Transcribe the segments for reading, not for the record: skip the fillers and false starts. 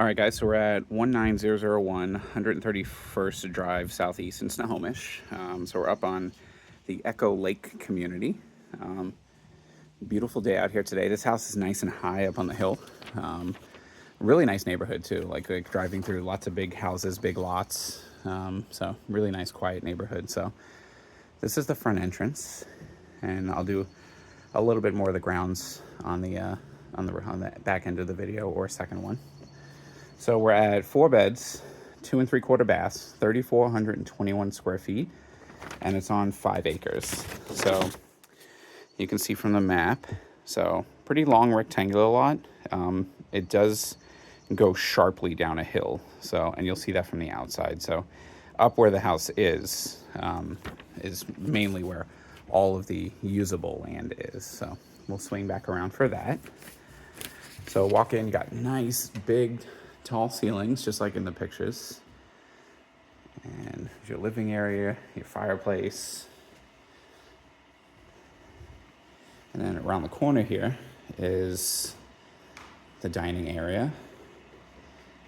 All right, guys, so we're at 19001 131st Drive Southeast in Snohomish. So we're up on the Echo Lake community. Um, Beautiful day out here today. This house is nice and high up on the hill. Really nice neighborhood, too. Like driving through lots of big houses, big lots. So really nice, quiet neighborhood. So this is the front entrance, and I'll do a little bit more of the grounds on the back end of the video or second one. So we're at 4 beds, 2 3/4 baths, 3,421 square feet, and it's on 5 acres. So you can see from the map, so pretty long rectangular lot. It does go sharply down a hill, so, and you'll see that from the outside. So up where the house is mainly where all of the usable land is. So we'll swing back around for that. So walk in, you got nice big tall ceilings, just like in the pictures. And your living area, your fireplace. And then around the corner here is the dining area.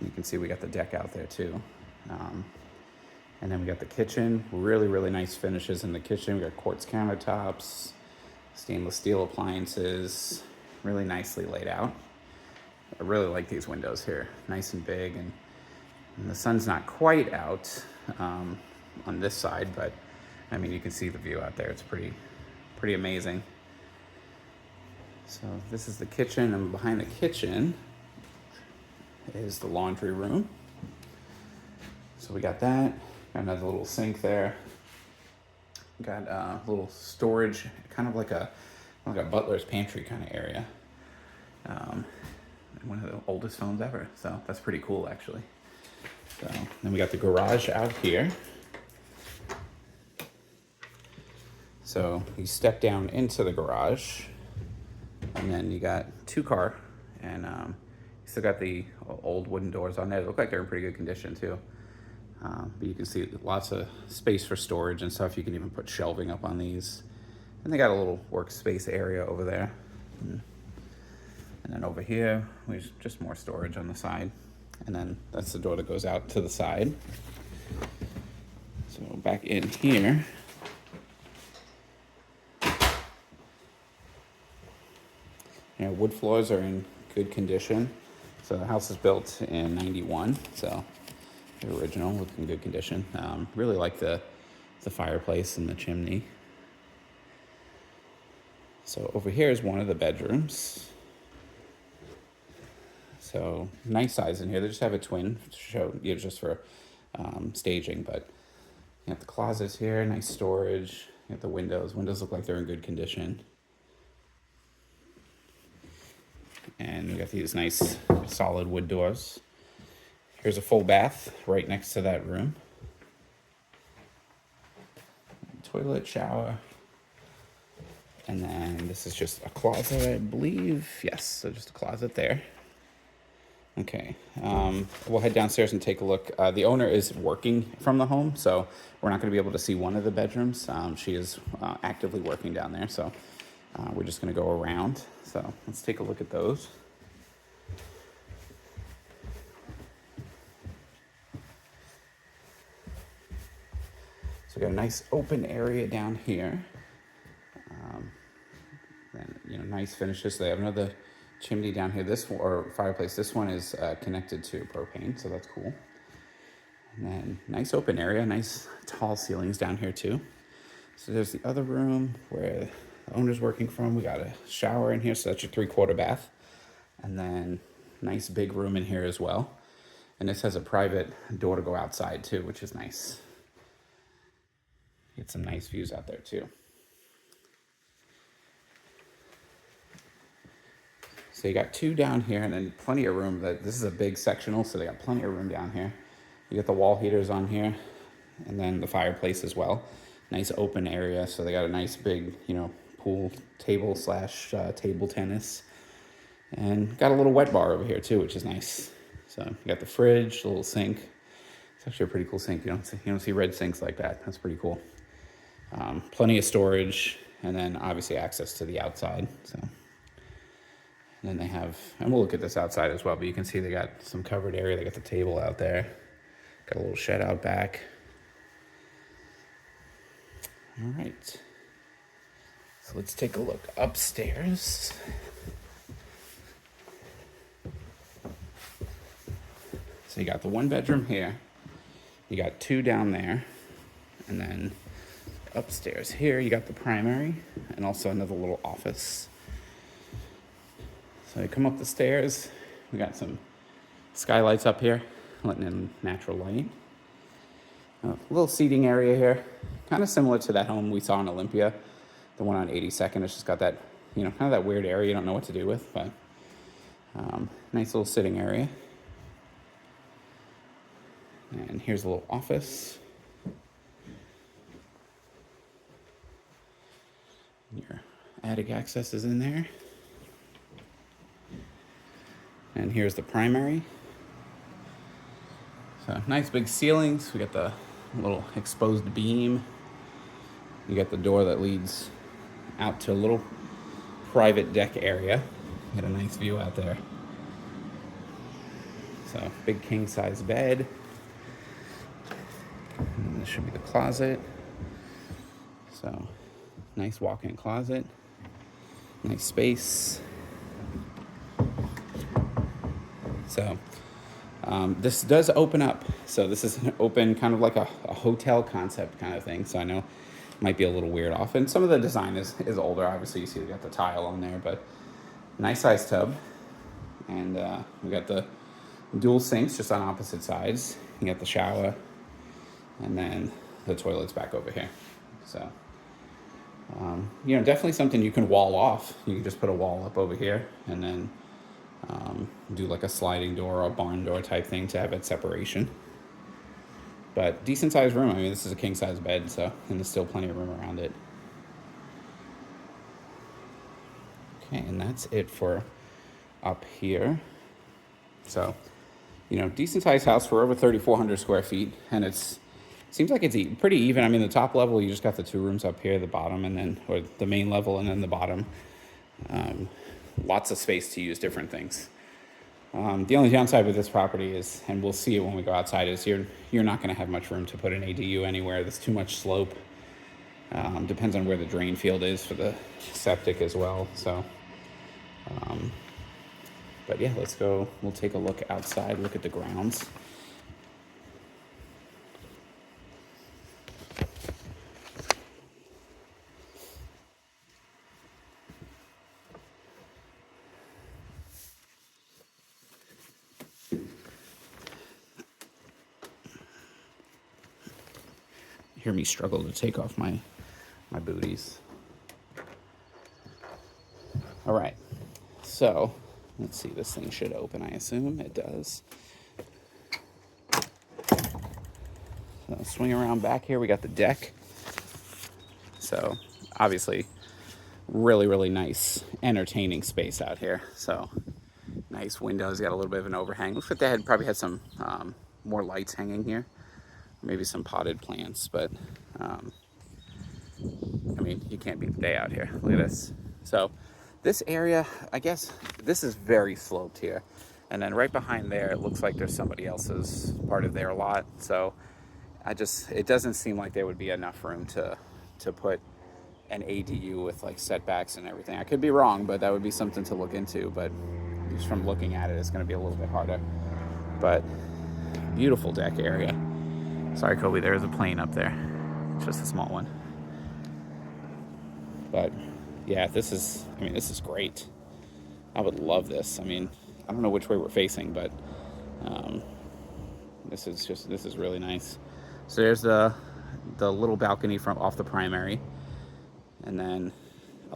You can see we got the deck out there too. And then we got the kitchen, really, really nice finishes in the kitchen. We got quartz countertops, stainless steel appliances, really nicely laid out. I really like these windows here, nice and big, and the sun's not quite out on this side, but I mean, you can see the view out there. It's pretty amazing. So this is the kitchen, and behind the kitchen is the laundry room. So we got that, got another little sink there. Got a little storage, kind of like a butler's pantry kind of area. One of the oldest phones ever, so that's pretty cool actually. So then we got the garage out here. So you step down into the garage, and then you got 2-car, and you still got the old wooden doors on there. They look like they're in pretty good condition too. But you can see lots of space for storage and stuff. You can even put shelving up on these. And they got a little workspace area over there. And then over here, there's just more storage on the side. And then that's the door that goes out to the side. So back in here, wood floors are in good condition. So the house is built in 91, so the original, looking in good condition. Really like the fireplace and the chimney. So over here is one of the bedrooms. So nice size in here. They just have a twin to show, just for staging, but you got the closets here, nice storage. You got the windows. Windows look like they're in good condition. And we got these nice solid wood doors. Here's a full bath right next to that room. Toilet, shower. And then this is just a closet, I believe. Yes, so just a closet there. Okay, we'll head downstairs and take a look. The owner is working from the home, so we're not going to be able to see one of the bedrooms. She is actively working down there, so we're just going to go around. So let's take a look at those. So we got a nice open area down here. And nice finishes. They have another chimney down here, or fireplace. This one is connected to propane, so that's cool. And then nice open area, nice tall ceilings down here too. So there's the other room where the owner's working from. We got a shower in here, so that's your 3/4 bath. And then nice big room in here as well. And this has a private door to go outside too, which is nice. Get some nice views out there too. So you got 2 down here, and then plenty of room. This is a big sectional, so they got plenty of room down here. You got the wall heaters on here, and then the fireplace as well. Nice open area, so they got a nice big, pool table / table tennis. And got a little wet bar over here too, which is nice. So you got the fridge, the little sink. It's actually a pretty cool sink. You don't see red sinks like that. That's pretty cool. Plenty of storage, and then obviously access to the outside. So And then they have, and we'll look at this outside as well, but you can see they got some covered area. They got the table out there. Got a little shed out back. All right. So let's take a look upstairs. So you got the 1 bedroom here. You got 2 down there. And then upstairs here, you got the primary and also another little office. So you come up the stairs. We got some skylights up here, letting in natural light. A little seating area here, kind of similar to that home we saw in Olympia, the one on 82nd. It's just got that, kind of that weird area you don't know what to do with, but nice little sitting area. And here's a little office. Your attic access is in there. And here's the primary. So nice big ceilings. We got the little exposed beam. You got the door that leads out to a little private deck area. Got a nice view out there. So big king size bed. And this should be the closet. So nice walk-in closet. Nice space. So this does open up. So this is an open, kind of like a hotel concept kind of thing. So I know it might be a little weird off. And some of the design is older. Obviously, you see we got the tile on there, but nice size tub. And we got the dual sinks just on opposite sides. You got the shower. And then the toilet's back over here. So, definitely something you can wall off. You can just put a wall up over here and then do like a sliding door or a barn door type thing to have it separation. But decent sized room. I mean, this is a king size bed, so, and there's still plenty of room around it. Okay, and that's it for up here. So, decent sized house for over 3,400 square feet, and seems like it's pretty even. I mean, the top level, you just got the 2 rooms up here, the bottom, or the main level, and then the bottom. Lots of space to use different things. The only downside with this property is, and we'll see it when we go outside, is you're not going to have much room to put an ADU anywhere. There's too much slope. Depends on where the drain field is for the septic as well. So, but yeah, let's go. We'll take a look outside, look at the grounds. Hear me struggle to take off my booties. All right, so let's see, this thing should open, I assume it does. So swing around back here, we got the deck. So obviously really, really nice, entertaining space out here. So nice windows, got a little bit of an overhang. Looks like they probably had some more lights hanging here. Maybe some potted plants, but I mean, you can't beat the day out here. Look at this. So this area, I guess this is very sloped here. And then right behind there, it looks like there's somebody else's part of their lot. So it doesn't seem like there would be enough room to put an ADU with like setbacks and everything. I could be wrong, but that would be something to look into. But just from looking at it, it's going to be a little bit harder. But beautiful deck area. Sorry, Kobe, there is a plane up there. It's just a small one. But yeah, this is great. I would love this. I mean, I don't know which way we're facing, but this is really nice. So there's the little balcony off the primary. And then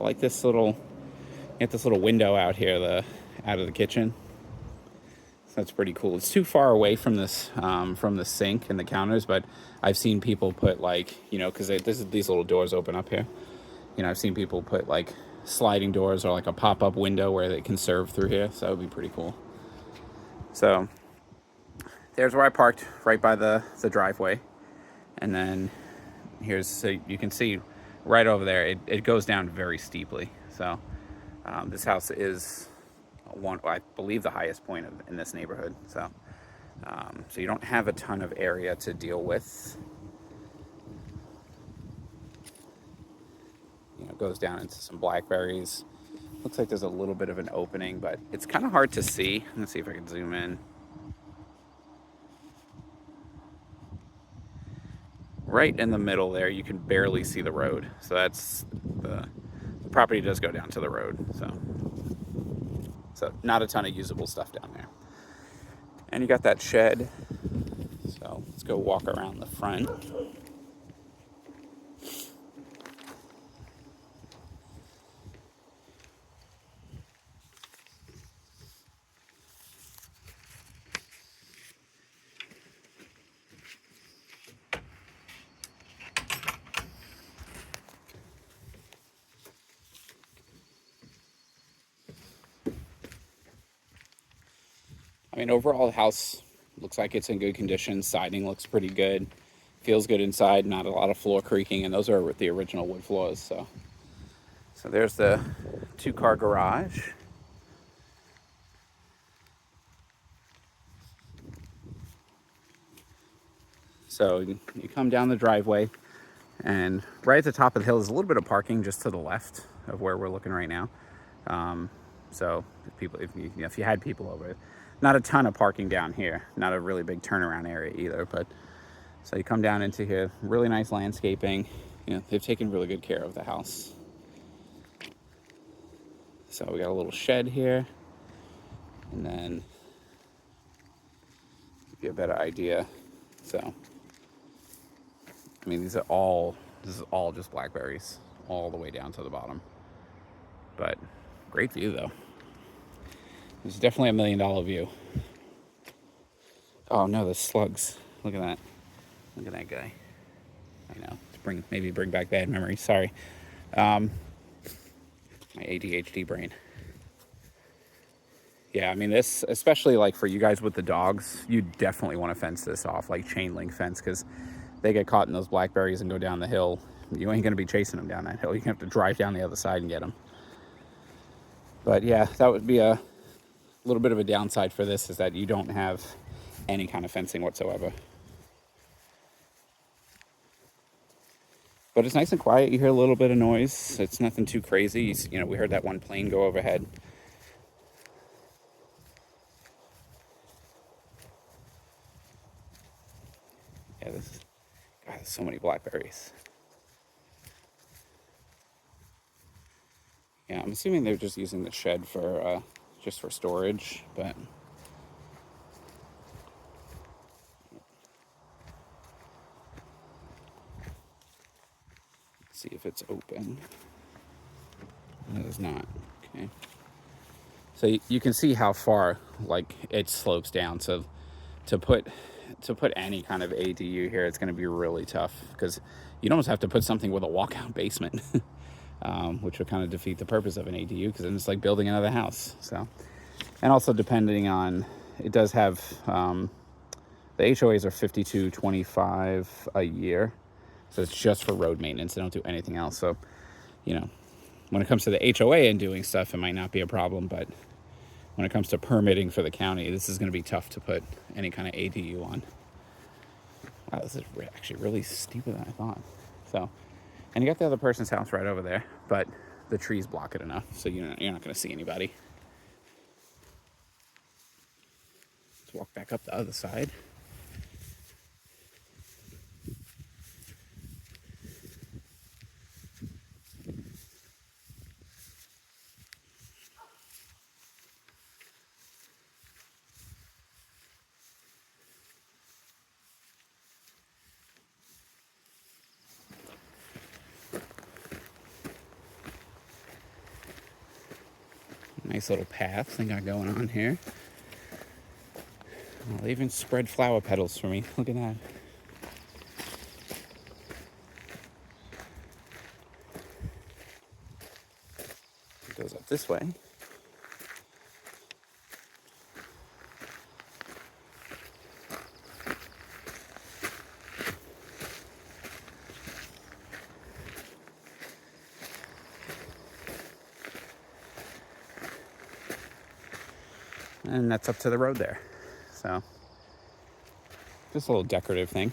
I like this little window out here, out of the kitchen. That's pretty cool. It's too far away from the sink and the counters, but I've seen people put because these little doors open up here. I've seen people put like sliding doors or like a pop-up window where they can serve through here. So that would be pretty cool. So there's where I parked, right by the driveway. And then so you can see right over there, it goes down very steeply. So this house is I believe, the highest point in this neighborhood. So, so you don't have a ton of area to deal with. It goes down into some blackberries. Looks like there's a little bit of an opening, but it's kind of hard to see. Let's see if I can zoom in. Right in the middle there, you can barely see the road. So that's the property does go down to the road. So not a ton of usable stuff down there. And you got that shed. So let's go walk around the front. I mean, overall, the house looks like it's in good condition. Siding looks pretty good. Feels good inside. Not a lot of floor creaking, and those are the original wood floors. So there's the 2-car garage. So you come down the driveway, and right at the top of the hill is a little bit of parking just to the left of where we're looking right now. So if you had people over, not a ton of parking down here, not a really big turnaround area either. But so you come down into here, really nice landscaping. They've taken really good care of the house. So we got a little shed here, and then give you a better idea. So I mean, this is all just blackberries all the way down to the bottom. But great view though. It's definitely $1 million view. Oh no, the slugs. Look at that. Look at that guy. I know. Maybe bring back bad memories. Sorry. My ADHD brain. Yeah, I mean, this, especially like for you guys with the dogs, you definitely want to fence this off, like chain link fence, because they get caught in those blackberries and go down the hill. You ain't going to be chasing them down that hill. You have to drive down the other side and get them. But yeah, that would be a little bit of a downside for this, is that you don't have any kind of fencing whatsoever. But it's nice and quiet. You hear a little bit of noise. It's nothing too crazy. We heard that one plane go overhead. Yeah, there's so many blackberries. Yeah, I'm assuming they're just using the shed for just for storage, but let's see if it's open. It is not. Okay. So you can see how far like it slopes down. So to put any kind of ADU here, it's going to be really tough, because you'd almost have to put something with a walkout basement, which would kind of defeat the purpose of an ADU, because then it's like building another house. So, and also depending on, it does have the HOAs are $52.25 a year, so it's just for road maintenance. They don't do anything else. So, when it comes to the HOA and doing stuff, it might not be a problem, but when it comes to permitting for the county, this is going to be tough to put any kind of ADU on. Wow, this is actually really steeper than I thought. So, and you got the other person's house right over there, but the trees block it enough, so you're not going to see anybody. Let's walk back up the other side. Nice little path they got going on here. Oh, they even spread flower petals for me. Look at that. It goes up this way. and that's up to the road there. So just a little decorative thing.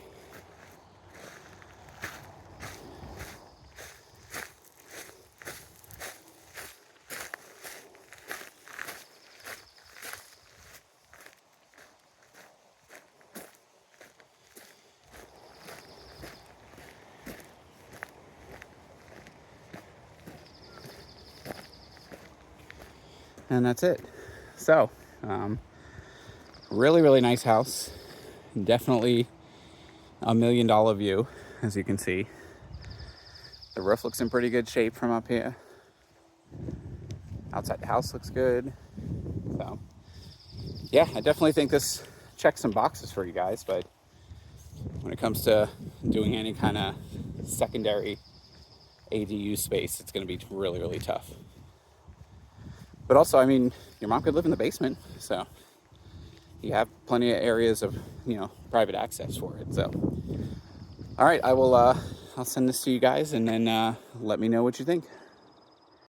And that's it. So, really, really nice house. Definitely $1 million view, as you can see. The roof looks in pretty good shape from up here. Outside the house looks good. So, yeah, I definitely think this checks some boxes for you guys, but when it comes to doing any kind of secondary ADU space, it's going to be really, really tough. But also, I mean, your mom could live in the basement, so you have plenty of areas of, private access for it. So, all right, I'll send this to you guys, and then let me know what you think.